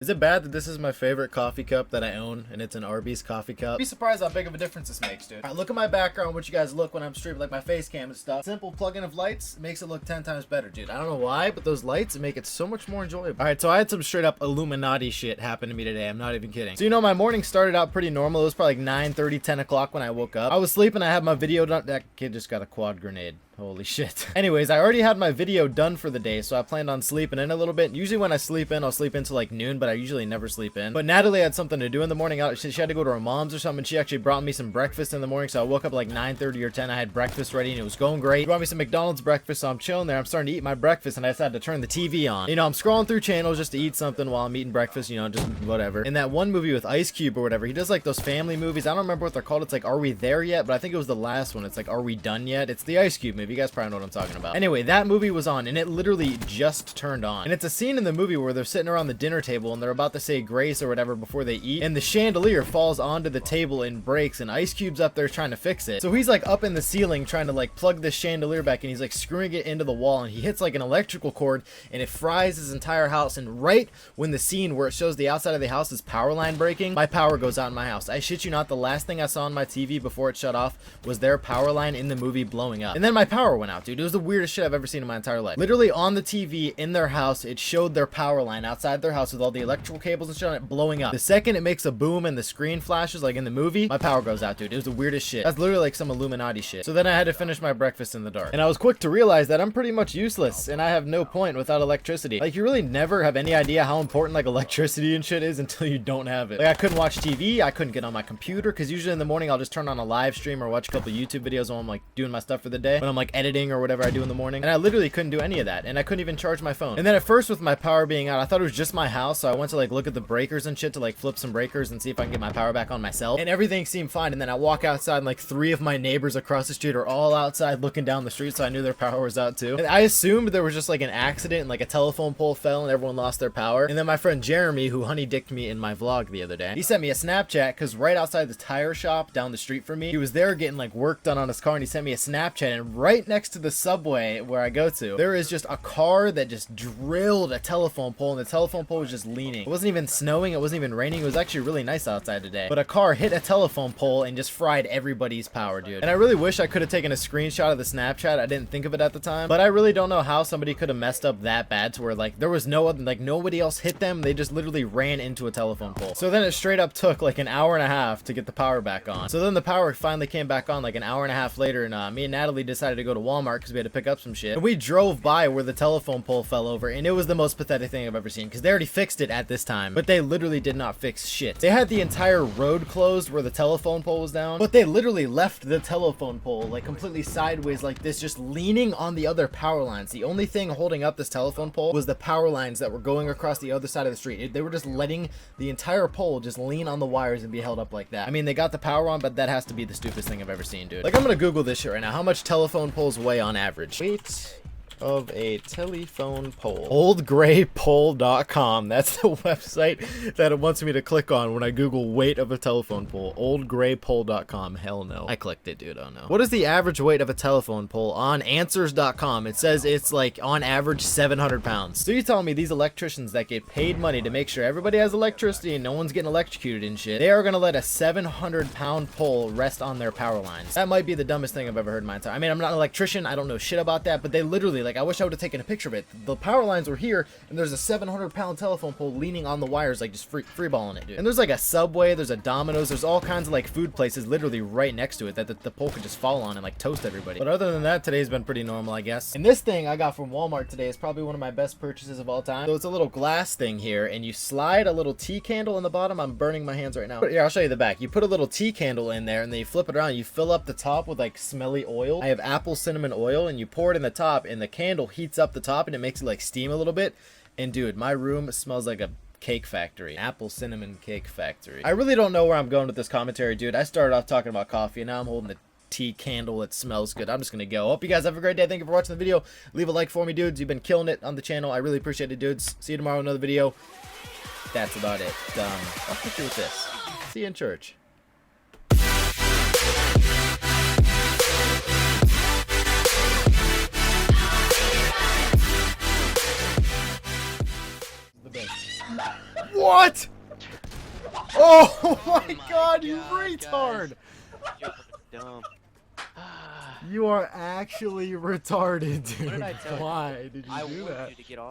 Is it bad that this is my favorite coffee cup that I own, and it's an Arby's coffee cup? Be surprised how big of a difference this makes, dude. Alright, look at my background, what you guys look when I'm streaming, like my face cam and stuff. Simple plug-in of lights makes it look 10 times better, dude. I don't know why, but those lights make it so much more enjoyable. Alright, so I had some straight up Illuminati shit happen to me today. I'm not even kidding. So, you know, my morning started out pretty normal. It was probably like 9:30, 10 o'clock when I woke up. I was sleeping, I had my video done. That kid just got a quad grenade. Holy shit. Anyways, I already had my video done for the day, so I planned on sleeping in a little bit. Usually when I sleep in, I'll sleep into like noon, but I usually never sleep in. But Natalie had something to do in the morning. She had to go to her mom's or something. She actually brought me some breakfast in the morning, so I woke up like 9:30 or 10. I had breakfast ready, and it was going great. She brought me some McDonald's breakfast, so I'm chilling there. I'm starting to eat my breakfast, and I decided to turn the TV on. You know, I'm scrolling through channels just to eat something while I'm eating breakfast, you know, just whatever. And that one movie with Ice Cube or whatever, he does like those family movies. I don't remember what they're called. It's like, Are We There Yet? But I think it was the last one. It's like, Are We Done Yet? It's the Ice Cube movie. You guys probably know what I'm talking about. Anyway, that movie was on, and it literally just turned on. And it's a scene in the movie where they're sitting around the dinner table and they're about to say grace or whatever before they eat, and the chandelier falls onto the table and breaks, and Ice Cube's up there trying to fix it. So he's like up in the ceiling trying to like plug this chandelier back, and he's like screwing it into the wall, and he hits like an electrical cord, and it fries his entire house. And right when the scene where it shows the outside of the house's power line breaking, my power goes out in my house. I shit you not, the last thing I saw on my TV before it shut off was their power line in the movie blowing up. And then my power went out, dude. It was the weirdest shit I've ever seen in my entire life. Literally on the TV in their house, it showed their power line outside their house with all the electrical cables and shit on it blowing up. The second it makes a boom and the screen flashes like in the movie, my power goes out, dude. It was the weirdest shit. That's literally like some Illuminati shit. So then I had to finish my breakfast in the dark. And I was quick to realize that I'm pretty much useless and I have no point without electricity. Like, you really never have any idea how important like electricity and shit is until you don't have it. Like, I couldn't watch TV, I couldn't get on my computer, because usually in the morning I'll just turn on a live stream or watch a couple YouTube videos while I'm like doing my stuff for the day, when I'm like editing or whatever I do in the morning. And I literally couldn't do any of that, and I couldn't even charge my phone. And then at first, with my power being out, I thought it was just my house, so I went to like look at the breakers and shit to like flip some breakers and see if I can get my power back on myself, and everything seemed fine. And then I walk outside and like 3 of my neighbors across the street are all outside looking down the street, so I knew their power was out too. And I assumed there was just like an accident and like a telephone pole fell and everyone lost their power. And then my friend Jeremy, who honey dicked me in my vlog the other day, he sent me a Snapchat, because right outside the tire shop down the street from me, he was there getting like work done on his car, and he sent me a Snapchat, and right next to the subway where I go to, there is just a car that just drilled a telephone pole, and the telephone pole was just leaning. It wasn't even snowing, it wasn't even raining, it was actually really nice outside today, but a car hit a telephone pole and just fried everybody's power, dude. And I really wish I could have taken a screenshot of the Snapchat. I didn't think of it at the time, but I really don't know how somebody could have messed up that bad to where like there was no other, like nobody else hit them, they just literally ran into a telephone pole. So then it straight up took like an hour and a half to get the power back on. So then the power finally came back on like an hour and a half later, and me and Natalie decided to go to Walmart because we had to pick up some shit, and we drove by where the telephone pole fell over, and it was the most pathetic thing I've ever seen, because they already fixed it at this time, but they literally did not fix shit. They had the entire road closed where the telephone pole was down, but they literally left the telephone pole like completely sideways like this, just leaning on the other power lines. The only thing holding up this telephone pole was the power lines that were going across the other side of the street. They were just letting the entire pole just lean on the wires and be held up like that. I mean, they got the power on, but that has to be the stupidest thing I've ever seen, dude. Like, I'm gonna Google this shit right now. How much telephone poles weigh on average? Weight of a telephone pole. Oldgraypole.com. That's the website that it wants me to click on when I Google weight of a telephone pole. Oldgraypole.com. Hell no. I clicked it, dude. Oh no. What is the average weight of a telephone pole? On answers.com, it says it's like on average 700 pounds. So you're telling me these electricians that get paid money to make sure everybody has electricity and no one's getting electrocuted and shit, they are gonna let a 700-pound pole rest on their power lines? That might be the dumbest thing I've ever heard in my entire. I mean, I'm not an electrician, I don't know shit about that, but they literally, like, I wish I would have taken a picture of it. The power lines were here, and there's a 700-pound telephone pole leaning on the wires, like just freeballing it, dude. And there's like a Subway, there's a Domino's, there's all kinds of like food places literally right next to it that the pole could just fall on and like toast everybody. But other than that, today's been pretty normal, I guess. And this thing I got from Walmart today is probably one of my best purchases of all time. So it's a little glass thing here, and you slide a little tea candle in the bottom. I'm burning my hands right now. But here, I'll show you the back. You put a little tea candle in there, and then you flip it around. You fill up the top with like smelly oil. I have apple cinnamon oil, and you pour it in the top, and the candle heats up the top, and it makes it like steam a little bit. And dude, my room smells like a cake factory. Apple cinnamon cake factory. I really don't know where I'm going with this commentary, dude. I started off talking about coffee, and now I'm holding the tea candle that smells good. I'm just gonna go. Hope you guys have a great day. Thank you for watching the video. Leave a like for me, dudes. You've been killing it on the channel. I really appreciate it, dudes. See you tomorrow in another video. That's about it. I'll put you with this. See you in church. What? What? Oh my god, you retard! You're dumb. You are actually retarded, dude. What did I tell you? Why did you I do warned that? you to get off.